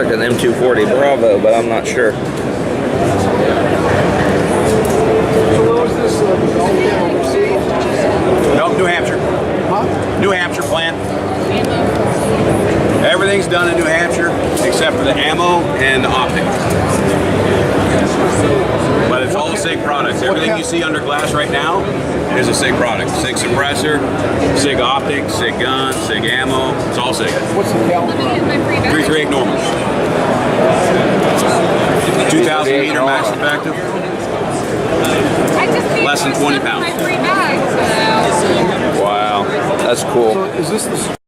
like an M240 Bravo, but I'm not sure. Nope, New Hampshire. Huh? New Hampshire plant. Everything's done in New Hampshire except for the ammo and the optic. But it's all SIG products. Everything you see under glass right now is a SIG product. SIG suppressor, SIG optic, SIG gun, SIG ammo. It's all SIG. What's the caliber? 338 Norma. 2,000 meter max effective. Less than 20 pounds. Wow, that's cool. So is this the